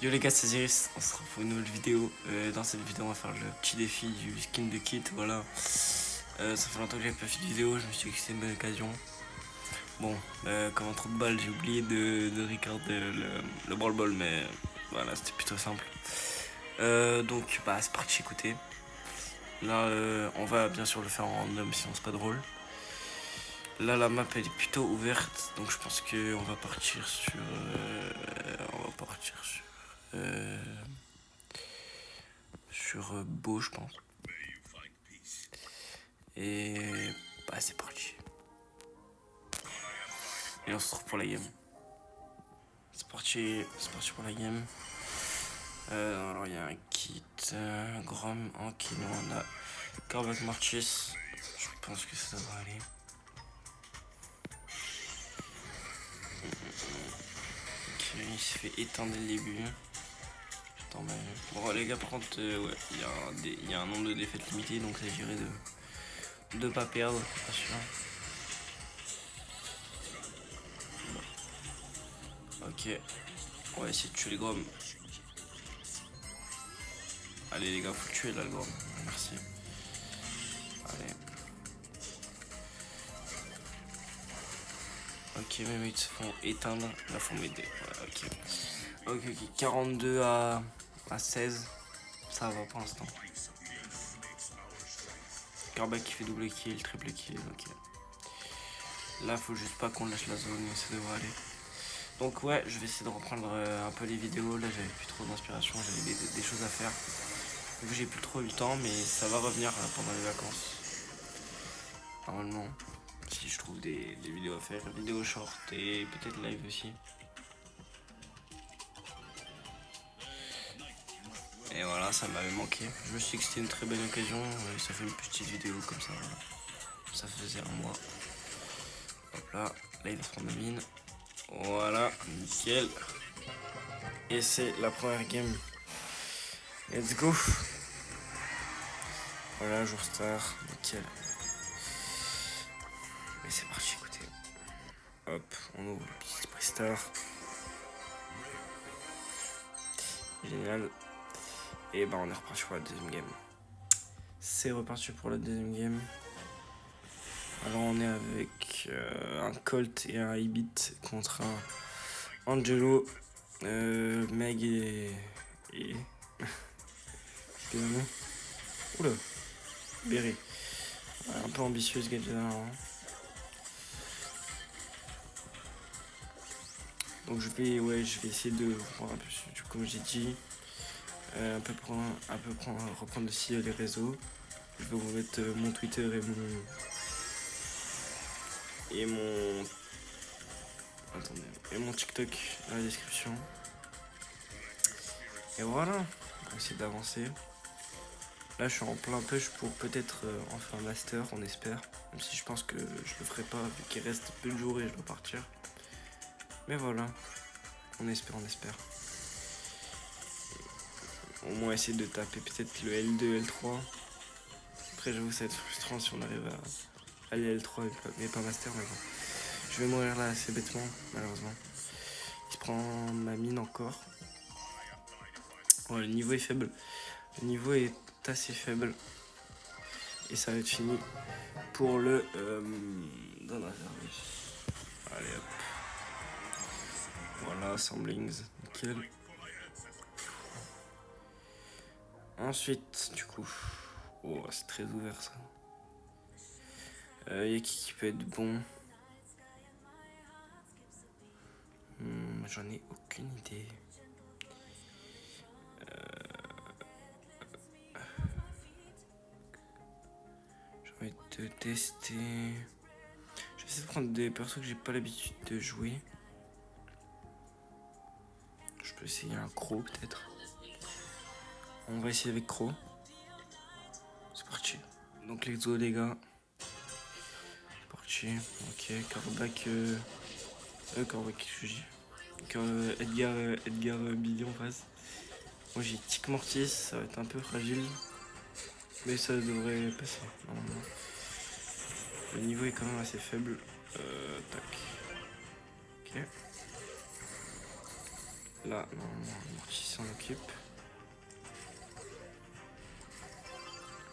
Yo les gars, c'est Ziris, on se retrouve pour une nouvelle vidéo. Dans cette vidéo, on va faire le petit défi du skin de kit. Voilà. Ça fait longtemps que j'avais pas fait de vidéo, je me suis dit que c'était une bonne occasion. Bon, comme un trou de balle, j'ai oublié de recorder le brawl ball, mais voilà, c'était plutôt simple. Donc, bah, c'est parti, écoutez. Là, on va bien sûr le faire en random, sinon c'est pas drôle. Là, la map elle est plutôt ouverte, donc je pense qu'on va partir sur. Euh, Beau, je pense. Et bah, c'est parti. Et on se retrouve pour la game. C'est parti pour la game. Alors il y a un kit, Grom, ok, nous on a Carbac Marchis. Je pense que ça devrait aller. Ok, il se fait éteindre dès le début. Attends, mais... Bon les gars, par contre, ouais, il y a un nombre de défaites limité, donc ça girait de pas perdre, pas sûr. Ok, on va essayer de tuer les Grom. Allez les gars, faut tuer là le Grom. Merci. Allez. Ok, mes mates se font éteindre. Là, faut m'aider. Ouais, ok. Ok, 42 à 16. Ça va pour l'instant. Carbac qui fait double kill, triple kill. Ok. Là, faut juste pas qu'on lâche la zone, mais ça devrait aller. Donc, ouais, je vais essayer de reprendre un peu les vidéos. Là, j'avais plus trop d'inspiration, j'avais des choses à faire. Donc, j'ai plus trop eu le temps, mais ça va revenir pendant les vacances. Normalement. Si je trouve des vidéos à faire, vidéos short et peut-être live aussi. Et voilà, ça m'avait manqué. Je me suis dit que c'était une très bonne occasion. Et ça fait une petite vidéo comme ça. Voilà. Ça faisait un mois. Hop là, là il va se prendre la mine. Voilà, nickel. Et c'est la première game. Let's go. Voilà, jour star, nickel. Et c'est parti, écoutez. Hop, on ouvre le petit spray star. Génial. Et bah on est reparti pour la deuxième game. C'est reparti pour la deuxième game. Alors on est avec un Colt et un Ibit contre un Angelo, Meg et... Oula, Berry. Ouais, un peu ambitieux ce gadget là. Hein. Donc je vais essayer de prendre un peu, comme j'ai dit, reprendre aussi les réseaux. Je vais vous mettre mon Twitter et mon TikTok dans la description. Et voilà, on va essayer d'avancer. Là je suis en plein push pour peut-être en faire un master, on espère. Même si je pense que je le ferai pas vu qu'il reste peu de jours et je dois partir. Mais voilà, on espère. Au moins essayer de taper peut-être le L2, L3. Après j'avoue ça va être frustrant si on arrive à aller L3 mais pas master, mais bon. Je vais mourir là assez bêtement, malheureusement. Il se prend ma mine encore. Ouais, le niveau est faible. Le niveau est assez faible. Et ça va être fini pour le dans la Allez hop. Voilà, Samblings, nickel. Ensuite, du coup. Oh, c'est très ouvert ça. Y'a qui peut être bon? J'en ai aucune idée. J'ai envie de tester. Je vais essayer de prendre des persos que j'ai pas l'habitude de jouer. Je peux essayer un Crow peut-être. On va essayer avec Crow. C'est parti. Donc let's go les gars. C'est parti. Ok, Carbac. Carbac, je dis. Edgar Billy en face. Moi j'ai Tic Mortis, ça va être un peu fragile. Mais ça devrait passer normalement. Le niveau est quand même assez faible. Tac. Ok. Là, normalement, l'amorti s'en occupe.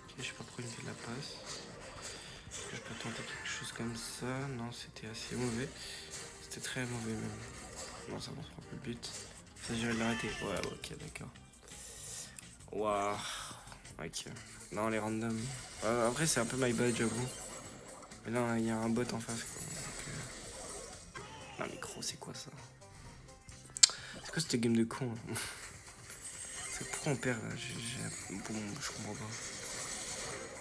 Ok, je sais pas pourquoi il me fait de la passe. Est-ce que je peux tenter quelque chose comme ça? Non, c'était assez mauvais. C'était très mauvais même. Non, ça montre un peu le but. Il s'agirait de l'arrêter. Ouais, ok, d'accord. Waouh. Ok. Non, les randoms. Après, c'est un peu my bad, j'avoue. Mais là, il y a un bot en face, quoi. Donc, non, mais gros, c'est quoi ça? C'est quoi cette game de con là? C'est pourquoi on perd là? Bon, je comprends pas.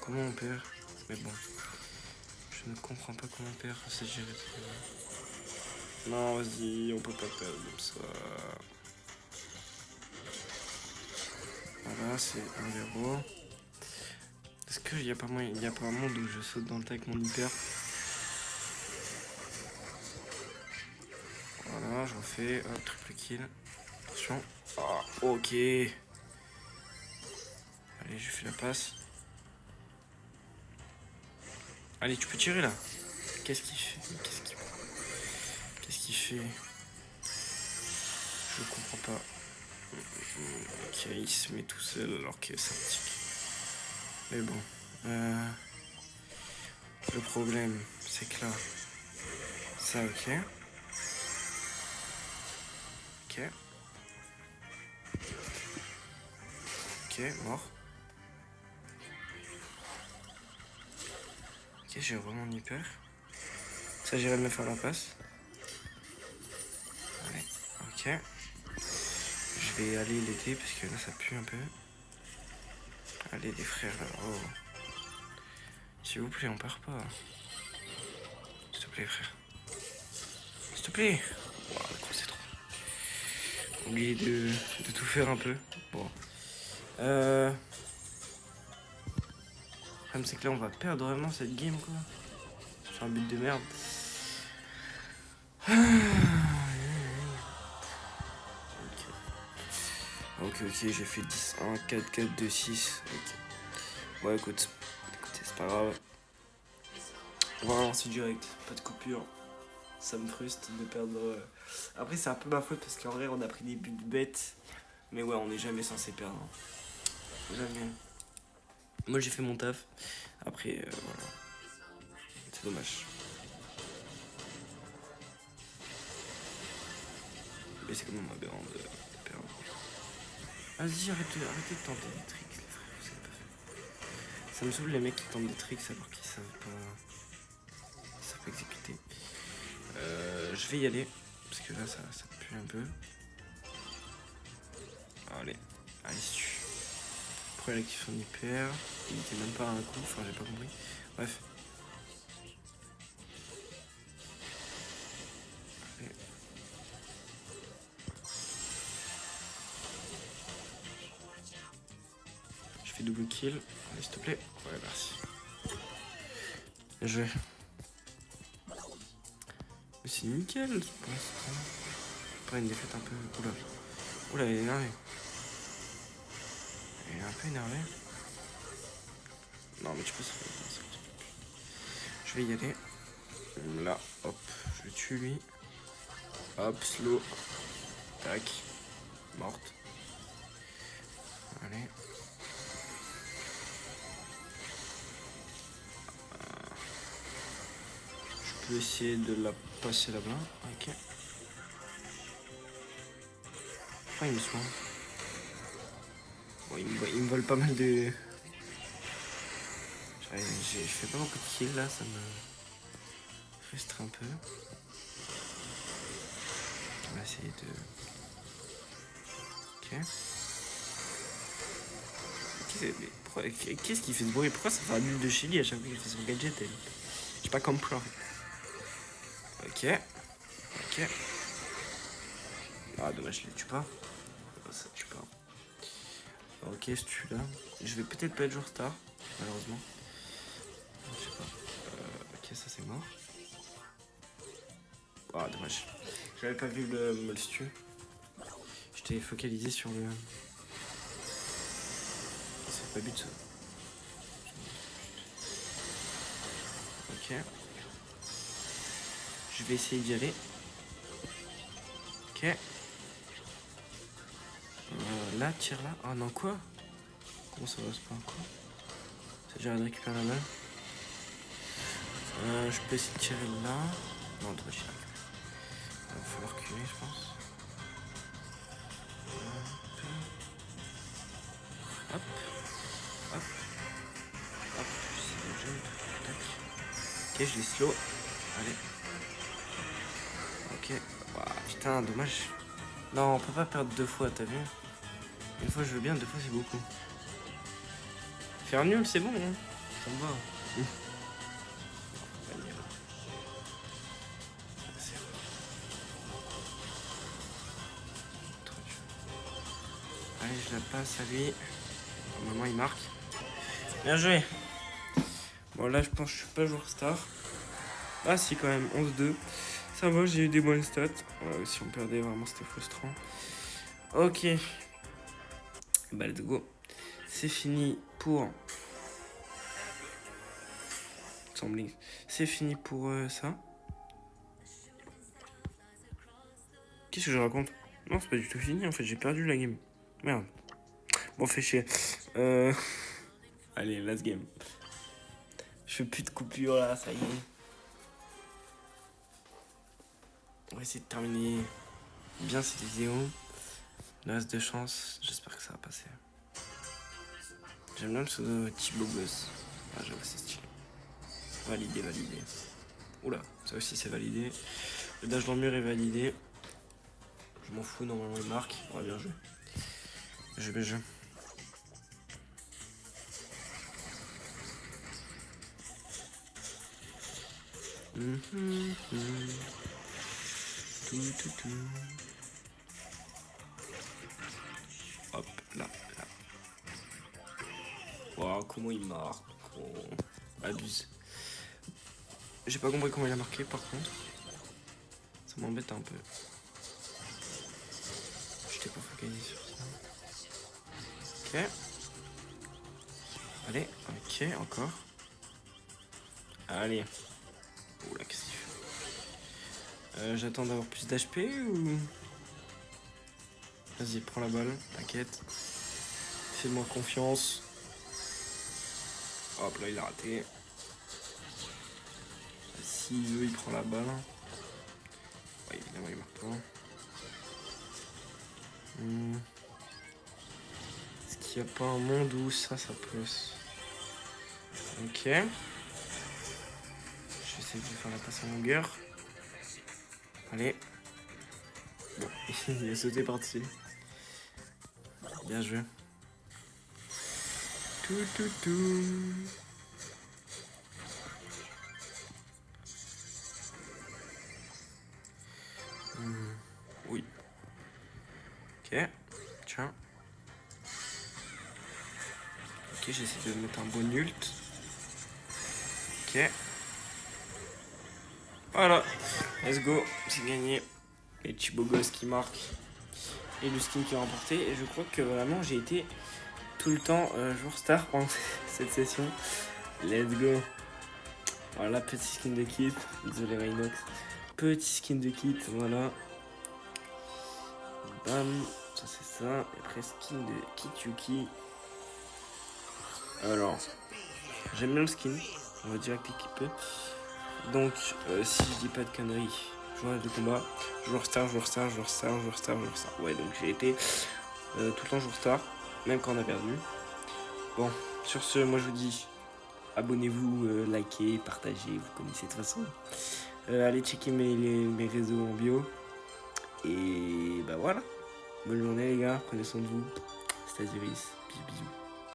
Comment on perd? Mais bon. Je ne comprends pas comment on perd. C'est géré. Non, vas-y, on peut pas perdre comme ça. Voilà, c'est 1-0. Est-ce qu'il n'y a pas moyen, il y a pas un monde où je saute dans le tas avec mon hyper? Voilà, je refais. Hop, triple kill. Attention. Ah, ok. Allez, je fais la passe. Allez, tu peux tirer là. Qu'est-ce qu'il fait? Qu'est-ce qu'il fait? Je comprends pas. Ok, il se met tout seul alors que ça tique. Mais bon. Le problème, c'est que là. Ça, ok. Ok. Ok, mort. Ok, j'ai vraiment hyper. Ça, j'irai de me faire la passe. Allez, ok. Je vais aller l'aider parce que là, ça pue un peu. Allez, les frères, là. Oh. S'il vous plaît, on part pas. S'il te plaît, frère. S'il te plaît. Waouh, c'est trop. Oubliez de tout faire un peu. Bon. Le problème, c'est que là, on va perdre vraiment cette game, quoi. Sur un but de merde. Ok, j'ai fait 10, 1, 4, 4, 2, 6. Ok. Bon, écoutez, c'est pas grave. On va relancer direct, pas de coupure. Ça me frustre de perdre. Après, c'est un peu ma faute parce qu'en vrai, on a pris des buts bêtes. Mais ouais, on n'est jamais censé perdre. Jamais. Moi, j'ai fait mon taf. Après, voilà. C'est dommage. Mais c'est quand même aberrant de perdre. Vas-y, arrêtez de tenter des tricks, les frères. Vous savez pas faire. Ça me saoule les mecs qui tentent des tricks alors qu'ils savent pas exécuter. Je vais y aller. Parce que là, ça pue un peu. Allez, si tu. Pourquoi il active son hyper? Il était même pas à un coup, enfin j'ai pas compris. Bref. Allez. Je fais double kill. Allez, s'il te plaît. Ouais, merci. Bien joué. Mais c'est nickel pour l'instant. Après une défaite un peu. Oula, il est énervé. Il est un peu énervé. Non, mais tu peux se faire. Je vais y aller. Là, hop, je le tue lui. Hop, slow. Tac. Morte. Allez. Je peux essayer de la passer là-bas. Ok. Pourquoi il me soigne? Bon, il me vole pas mal de. Je fais pas beaucoup de kills là, ça me frustre un peu. On va essayer de. Ok. Qu'est-ce qui fait ce bruit? Pourquoi ça fait un nul de Chili à chaque fois qu'il fait son gadget? J'ai pas compris. Ok. Ah, dommage, je les tue pas. Ça tue pas. Ok, ce tue là. Je vais peut-être pas être joueur star, malheureusement. Je sais pas. Ok, ça c'est mort. Ah, dommage. J'avais pas vu le molstu. J'étais focalisé sur le. C'est pas but ça. Ok. Je vais essayer d'y aller. Ok. Là, tire là. Ah non, quoi? Comment ça va, c'est pas quoi? J'arrive de récupérer la balle. Je peux essayer de tirer là. Non, on devrait tirer. Il va falloir reculer, je pense. Hop. Hop. Hop. C'est le jump. Tac. Ok, je l'ai slow. Allez. Ok. Ouah, putain, dommage. Non, on peut pas perdre 2 fois, t'as vu? Une fois je veux bien, 2 fois c'est beaucoup. Faire nul, c'est bon, hein. Ça me va. Allez, je la passe à lui. Normalement, il marque. Bien joué. Bon, là, je pense que je suis pas joueur star. Ah, si, quand même, 11-2. Ça va, j'ai eu des bonnes stats. Ouais, si on perdait, vraiment, c'était frustrant. Ok. Bah, let's go. C'est fini pour... C'est fini pour ça. Qu'est-ce que je raconte? Non, c'est pas du tout fini, en fait, j'ai perdu la game. Merde. Bon, fait chier. Allez, last game. Je fais plus de coupure là, ça y est. On va essayer de terminer bien cette vidéo. Il reste de chance, j'espère que ça va passer. J'aime bien le pseudo Thibaut Goss. Ah, j'avoue, c'est stylé. Validé, validé. Oula, ça aussi c'est validé. Le dash dans le mur est validé. Je m'en fous, normalement il marque. On va bien jouer. Bien joué. Tout. Hop, là. Waouh, comment il marque. Abuse. J'ai pas compris comment il a marqué par contre. Ça m'embête un peu. J'étais pas focalisé sur ça. Ok. Allez, ok, encore. Allez. Oula, qu'est-ce qu'il fait? J'attends d'avoir plus d'HP ou... Vas-y, prends la balle, t'inquiète. Fais-moi confiance. Hop, là, il a raté. S'il veut, il prend la balle. Ouais, évidemment, il marque pas. Est-ce qu'il n'y a pas un monde où ça peut... Ok. Je vais essayer de faire la passe en longueur. Allez. Bon, il a sauté par-dessus. Bien joué. Tout. Oui. Ok. Tiens. Ok, j'essaie de mettre un bon ult. Ok. Voilà. Let's go. C'est gagné. Les Thibaut Goss qui marque. Et le skin qui a remporté. Et je crois que vraiment j'ai été tout le temps joueur star pendant cette session. Let's go. Voilà, petit skin de kit. Désolé Rhinox. Petit skin de kit, voilà. Bam. Ça c'est ça. Et après skin de Kityuki. Alors, j'aime bien le skin. On va direct équiper. Donc, si je dis pas de conneries, joueur de combat, joueur star. Ouais, donc j'ai été tout le temps joueur star, même quand on a perdu. Bon, sur ce, moi je vous dis, abonnez-vous, likez, partagez, vous connaissez de toute façon. Allez checker mes réseaux en bio. Et bah voilà. Bonne journée les gars, prenez soin de vous. C'était Azuris, bisous.